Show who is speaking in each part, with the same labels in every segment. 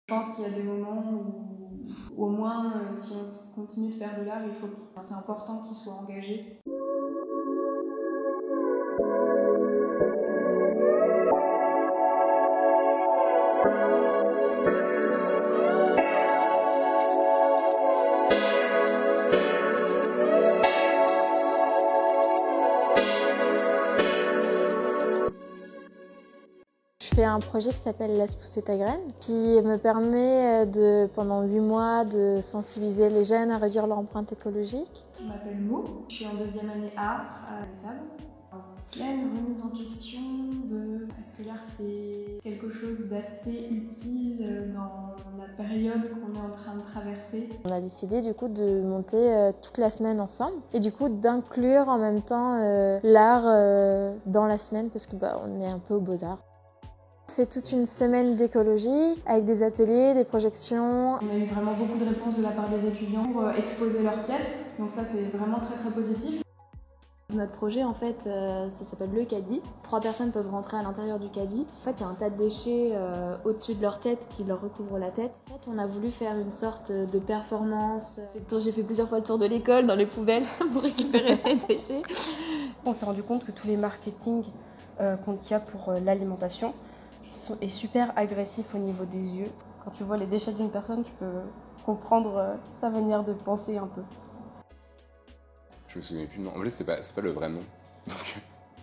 Speaker 1: Je pense qu'il y a des moments où au moins, si on continue de faire de l'art, c'est important qu'il soit engagé.
Speaker 2: Je fais un projet qui s'appelle Laisse pousser ta graine, qui me permet pendant 8 mois de sensibiliser les jeunes à réduire leur empreinte écologique.
Speaker 1: Je m'appelle Mo, je suis en 2e année art à Les Sables. En pleine remise en question de est-ce que l'art c'est quelque chose d'assez utile dans la période qu'on est en train de traverser.
Speaker 2: On a décidé du coup de monter toute la semaine ensemble et du coup d'inclure en même temps l'art dans la semaine parce que on est un peu aux Beaux-Arts. On fait toute une semaine d'écologie avec des ateliers, des projections.
Speaker 1: On a eu vraiment beaucoup de réponses de la part des étudiants pour exposer leurs pièces, donc ça c'est vraiment très très positif.
Speaker 3: Notre projet en fait, ça s'appelle le caddie. 3 personnes peuvent rentrer à l'intérieur du caddie. En fait, il y a un tas de déchets au-dessus de leur tête qui leur recouvre la tête. En fait, on a voulu faire une sorte de performance. J'ai fait plusieurs fois le tour de l'école dans les poubelles pour récupérer les déchets.
Speaker 4: On s'est rendu compte que tous les marketing qu'il y a pour l'alimentation est super agressif au niveau des yeux. Quand tu vois les déchets d'une personne, tu peux comprendre sa manière de penser un peu.
Speaker 5: Je me souviens plus du nom. En fait, c'est pas le vrai nom. Donc,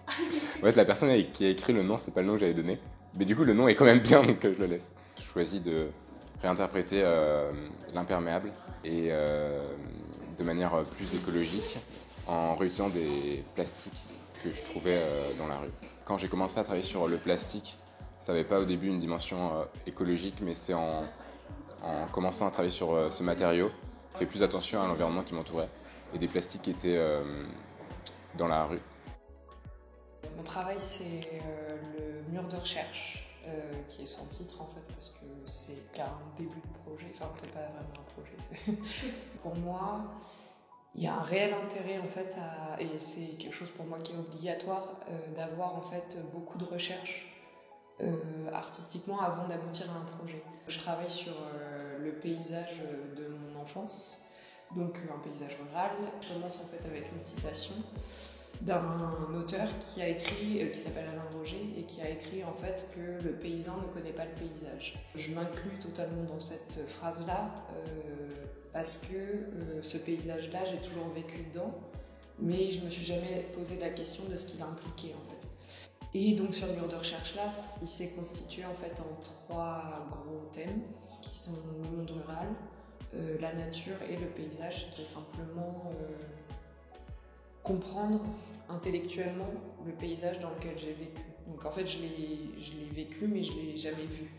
Speaker 5: en fait, la personne qui a écrit le nom, c'est pas le nom que j'avais donné. Mais du coup, le nom est quand même bien, donc je le laisse. Je choisis de réinterpréter l'imperméable et de manière plus écologique en réutilisant des plastiques que je trouvais dans la rue. Quand j'ai commencé à travailler sur le plastique, ça n'avait pas au début une dimension écologique, mais c'est en commençant à travailler sur ce matériau, j'ai fait plus attention à l'environnement qui m'entourait et des plastiques qui étaient dans la rue.
Speaker 6: Mon travail, c'est le mur de recherche, qui est sans titre en fait, parce que c'est qu'un début de projet, enfin c'est pas vraiment un projet. Pour moi, il y a un réel intérêt en fait, et c'est quelque chose pour moi qui est obligatoire, d'avoir en fait beaucoup de recherche artistiquement avant d'aboutir à un projet. Je travaille sur le paysage de mon enfance, donc un paysage rural. Je commence en fait avec une citation d'un auteur qui a écrit, qui s'appelle Alain Roger, et qui a écrit en fait que le paysan ne connaît pas le paysage. Je m'inclus totalement dans cette phrase-là parce que ce paysage-là, j'ai toujours vécu dedans, mais je me suis jamais posé la question de ce qu'il impliquait en fait. Et donc sur le mur de recherche là, il s'est constitué en fait en 3 gros thèmes qui sont le monde rural, la nature et le paysage, qui est simplement comprendre intellectuellement le paysage dans lequel j'ai vécu. Donc en fait je l'ai vécu mais je l'ai jamais vu.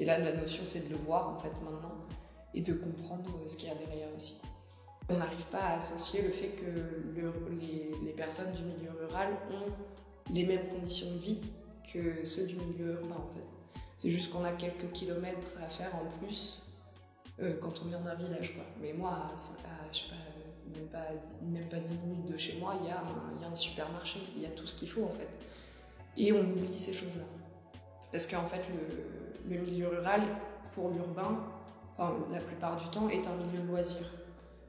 Speaker 6: Et là la notion c'est de le voir en fait maintenant et de comprendre ce qu'il y a derrière aussi. On n'arrive pas à associer le fait que les personnes du milieu rural ont les mêmes conditions de vie que ceux du milieu urbain en fait. C'est juste qu'on a quelques kilomètres à faire en plus quand on vient d'un village quoi. Mais moi, je sais pas, même pas 10 minutes de chez moi, il y a un supermarché, il y a tout ce qu'il faut en fait. Et on oublie ces choses-là. Parce qu'en fait, le milieu rural, pour l'urbain, enfin la plupart du temps, est un milieu de loisirs.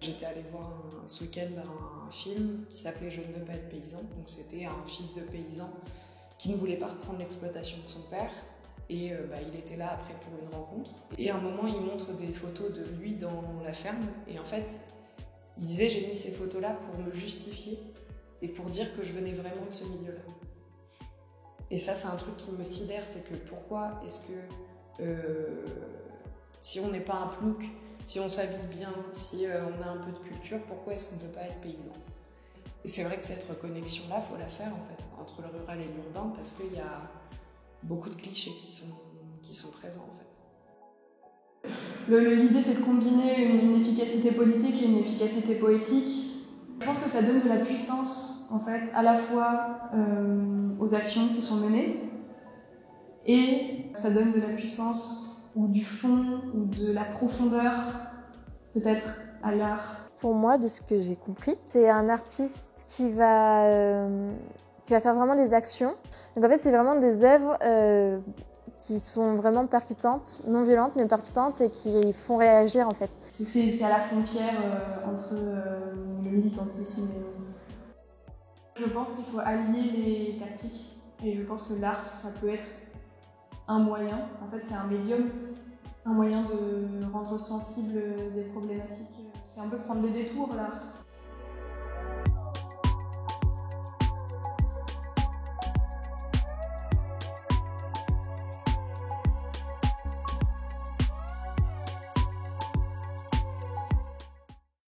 Speaker 6: J'étais allée voir ce week-end un film qui s'appelait « Je ne veux pas être paysan ». Donc c'était un fils de paysan qui ne voulait pas reprendre l'exploitation de son père. Et il était là après pour une rencontre. Et à un moment, il montre des photos de lui dans la ferme. Et en fait, il disait « J'ai mis ces photos-là pour me justifier et pour dire que je venais vraiment de ce milieu-là ». Et ça, c'est un truc qui me sidère, c'est que pourquoi est-ce que si on n'est pas un plouc, si on s'habille bien, si on a un peu de culture, pourquoi est-ce qu'on ne peut pas être paysan? Et c'est vrai que cette reconnexion-là, il faut la faire en fait, entre le rural et l'urbain, parce qu'il y a beaucoup de clichés qui sont présents en fait.
Speaker 1: L'idée c'est de combiner une efficacité politique et une efficacité poétique. Je pense que ça donne de la puissance en fait, à la fois aux actions qui sont menées, et ça donne de la puissance ou du fond, ou de la profondeur, peut-être, à l'art.
Speaker 2: Pour moi, de ce que j'ai compris, c'est un artiste qui va faire vraiment des actions. Donc en fait, c'est vraiment des œuvres qui sont vraiment percutantes, non violentes mais percutantes et qui font réagir en fait.
Speaker 1: C'est à la frontière entre le militantisme et... Je pense qu'il faut allier les tactiques et je pense que l'art, ça peut être un moyen, en fait c'est un médium, un moyen de rendre sensible des problématiques. C'est un peu prendre des détours l'art.